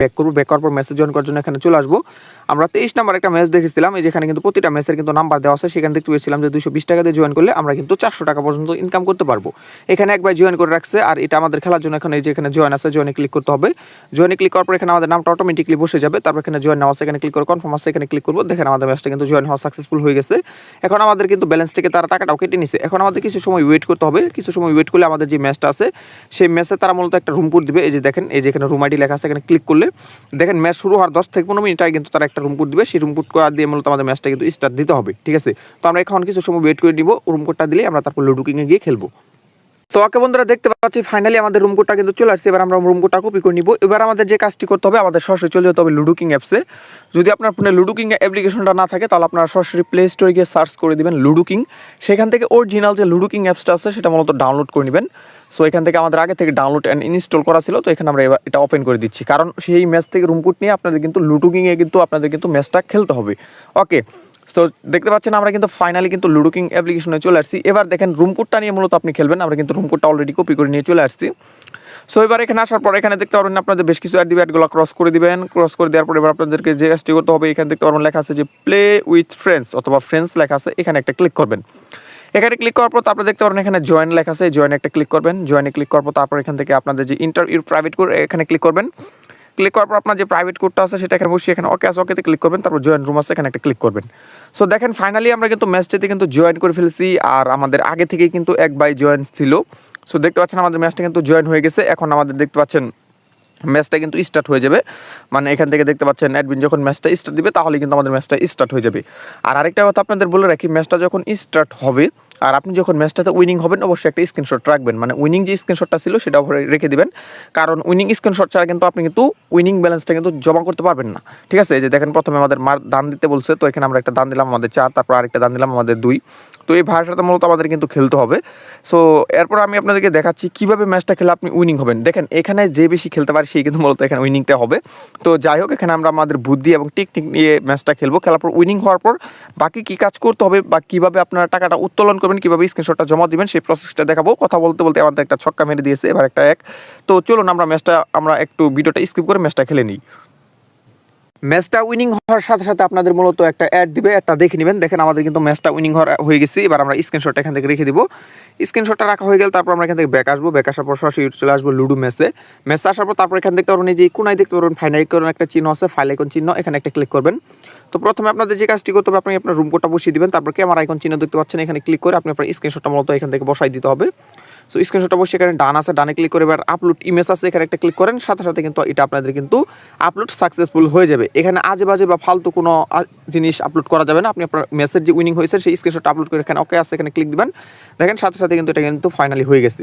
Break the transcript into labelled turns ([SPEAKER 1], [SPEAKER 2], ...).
[SPEAKER 1] Back করবো, back করার পর ম্যাচে জয়েন করার জন্য এখানে চলে আসবো। আমরা 23 নাম্বার একটা ম্যাচ দেখেছিলাম, এই যেখানে কিন্তু প্রতিটা ম্যাচের কিন্তু নাম্বার দেওয়া আছে, সেখানে দেখতে পেয়েছিলাম যে 220 টাকা দিয়ে জয়েন করলে আমরা কিন্তু 400 টাকা পর্যন্ত ইনকাম করতে পারবো। এখানে একবার জয়েন করে রাখছে, আর এটা আমাদের খেলার জন্য এখন এই যে এখানে জয়েন আছে, জয়েনে ক্লিক করতে হবে। জয়েনে ক্লিক করার পর এখানে আমাদের নামটা অটোমেটিকলি বসে যাবে। তারপর এখানে জয়েন নাও আছে, এখানে ক্লিক করে কনফার্ম আছে, এখানে ক্লিক করবো। দেখেন আমাদের ম্যাচটা কিন্তু জয়েন হওয়া সাকসেসফুল হয়ে গেছে। এখন আমাদের কিন্তু ব্যালেন্স থেকে তারা টাকাটাও কেটে নিছে। এখন আমাদের কিছু সময় ওয়েট করতে হবে। কিছু সময় ওয়েট করলে আমাদের যে ম্যাচটা আছে সেই ম্যাচে তারা মূলত একটা রুম কোড দিবে। এই যে দেখেন, এই যে এখানে রুম আইডি লেখা আছে, এখানে ক্লিক করলে দেখেন ম্যাচ শুরু হওয়ার 10 থেকে 15 মিনিট আগে কিন্তু তারা একটা রুম কোড দিবে। সেই রুম কোড দিয়ে মূলত আমাদের ম্যাচটা কিন্তু স্টার্ট দিতে হবে, ঠিক আছে। তো আমরা এখন কিছু সময় ওয়েট করে নিব, রুম কোডটা দিলে আমরা তারপর লুডো কিংয়ে গিয়ে খেলবো। তো ওকে বন্ধুরা, দেখতে পাচ্ছি ফাইনালি আমাদের রুম কোডটা কিন্তু চলে আসছে। এবার আমরা রুম কোডটা কপি করে নিব। এবার আমাদের যে কাজটি করতে হবে, আমাদের সরাসরি চলে যেতে হবে লুডো কিং অ্যাপসে। যদি আপনার ফোনে লুডো কিং অ্যাপ্লিকেশনটা না থাকে তাহলে আপনারা সরাসরি প্লে স্টোরে গিয়ে সার্চ করে দিবেন লুডো কিং। সেখান থেকে অরিজিনাল যে লুডো কিং অ্যাপসটা আছে সেটা মূলত ডাউনলোড করে নেবেন। সো এখান থেকে আমাদের আগে থেকে ডাউনলোড অ্যান্ড ইনস্টল করা ছিল, তো এখানে আমরা এবার এটা ওপেন করে দিচ্ছি, কারণ সেই ম্যাচ থেকে রুম কোড নিয়ে আপনাদের কিন্তু লুডো কিংয়ে কিন্তু আপনাদের কিন্তু ম্যাচটা খেলতে হবে। ওকে, তো দেখতে পাচ্ছেন আমরা কিন্তু ফাইনালি কিন্তু লুডো কিং অ্যাপ্লিকেশনে চলে আসছি। এবার দেখেন রুম কোডটা নিয়ে মূলত আপনি খেলবেন। আমরা কিন্তু রুম কোডটা অলরেডি কপি করে নিয়ে চলে আসছি। সো এবার এখানে আসার পর এখানে দেখতে পারবেন আপনাদের বেশ কিছু অ্যাড দিবে, অ্যাডগুলো ক্রস করে দিবেন। ক্রস করে দেওয়ার পর এবার আপনাদেরকে যে কাজটি করতে হবে, এখানে দেখতে পারবেন লেখা আছে যে প্লে উইথ ফ্রেন্ডস অথবা ফ্রেন্ডস লেখা আছে, এখানে একটা ক্লিক করবেন। এখানে ক্লিক করার পর তারপরে দেখতে পারবেন এখানে জয়েন লেখা আছে, জয়েনে একটা ক্লিক করবেন। জয়েনে ক্লিক করার পর তারপর এখান থেকে আপনাদের যে ইন্টারভিউ প্রাইভেট কোড এখানে ক্লিক করবেন। ক্লিক করার পর আপনার যে প্রাইভেট কোডটা আছে সেটা এখানে বসিয়ে এখানে ওকে আছে, ওকেতে ক্লিক করবেন। তারপর জয়েন রুম আছে, এখানে একটা ক্লিক করবেন। সো দেখেন ফাইনালি আমরা কিন্তু ম্যাচটিতে কিন্তু জয়েন করে ফেলছি, আর আমাদের আগে থেকেই কিন্তু এক বাই জয়েন ছিল। সো দেখতে পাচ্ছেন আমাদের ম্যাচটা কিন্তু জয়েন হয়ে গেছে। এখন আমাদের দেখতে পাচ্ছেন ম্যাচটা কিন্তু স্টার্ট হয়ে যাবে, মানে এখান থেকে দেখতে পাচ্ছেন অ্যাডমিন যখন ম্যাচটা স্টার্ট দিবে তাহলে কিন্তু আমাদের ম্যাচটা স্টার্ট হয়ে যাবে। আর আরেকটা কথা আপনাদের বলে রাখি, ম্যাচটা যখন স্টার্ট হবে আর আপনি যখন ম্যাচটাতে উইনিং হবেন অবশ্যই একটা স্ক্রিনশট রাখবেন, মানে উইনিং যে স্ক্রিনশটটা ছিল সেটা রেখে দিবেন, কারণ উইনিং স্ক্রিনশট ছাড়া কিন্তু আপনি কিন্তু উইনিং ব্যালেন্সটা কিন্তু জমা করতে পারবেন না, ঠিক আছে। এই যে দেখেন প্রথমে আমাদের দান দিতে বলছে, তো এখানে আমরা একটা দান দিলাম আমাদের 4, তারপর আরেকটা দান দিলাম আমাদের 2। তো এই ভাষাটা মূলত আমাদের কিন্তু খেলতে হবে। সো এরপর আমি আপনাদেরকে দেখাচ্ছি কীভাবে ম্যাচটা খেলে আপনি উইনিং হবেন। দেখেন এখানে যে বেশি খেলতে পারে সেই কিন্তু মূলত এখানে উইনিংটা হবে। তো যাই হোক, এখানে আমরা আমাদের বুদ্ধি এবং টেকনিক নিয়ে ম্যাচটা খেলবো। খেলার পর উইনিং হওয়ার পর বাকি কী কাজ করতে হবে বা কীভাবে আপনারা টাকাটা উত্তোলন করবেন, কীভাবে স্ক্রিনশটটা জমা দিবেন সেই প্রসেসটা দেখাবো। কথা বলতে বলতে আমাদের একটা ছক্কা মেরে দিয়েছে, এবার একটা এক। তো চলুন আমরা একটু ভিডিওটা স্কিপ করে ম্যাচটা খেলে নিই। ম্যাচটা উইনিং হওয়ার সাথে সাথে আপনাদের মূলত একটা অ্যাড দিবে, একটা দেখে নেবেন। দেখেন আমাদের কিন্তু ম্যাচটা উইনিং হয়ে গেছে। এবার আমরা স্ক্রিনশটটা এখান থেকে রেখে দিব। স্ক্রিনশটটা রাখা হয়ে গেলে তারপর আমরা এখান থেকে ব্যাক আসবো। ব্যাক আসার পর সরাসরি চলে আসবো লুডো ম্যাচে। ম্যাচে আসার পর তারপর এখান দেখতে পারবেন এই যে কোনায় দেখতে পারবেন ফাইল আইকন একটা চিহ্ন আছে, ফাইল আইকন চিহ্ন, এখানে একটা ক্লিক করবেন। তো প্রথমে আপনাদের যে কাজটি করতে হবে, আপনি আপনার রুম কোডটা বসিয়ে দিবেন। তারপর ক্যামেরা আইকন চিহ্ন দেখতে পাচ্ছেন, এখানে ক্লিক করে আপনি আপনার স্ক্রিনশটটা মূলত এখান থেকে বসাই দিতে হবে। সো স্ক্রিনশটটা বসে এখানে ডান আছে, ডানে ক্লিক করে এবার আপলোড ইমেজ আছে, এখানে একটা ক্লিক করেন। সাথে সাথে কিন্তু এটা আপনাদের কিন্তু আপলোড সাকসেসফুল হয়ে যাবে। এখানে আজে বাজে বা ফালতু কোনো জিনিস আপলোড করা যাবে না। আপনি আপনার মেসেজ যে উইনিং হয়েছে সেই স্ক্রিনশটটা আপলোড করে এখানে ওকে আছে, এখানে ক্লিক দিবেন। দেখেন সাথে সাথে কিন্তু এটা কিন্তু ফাইনালি হয়ে গেছে।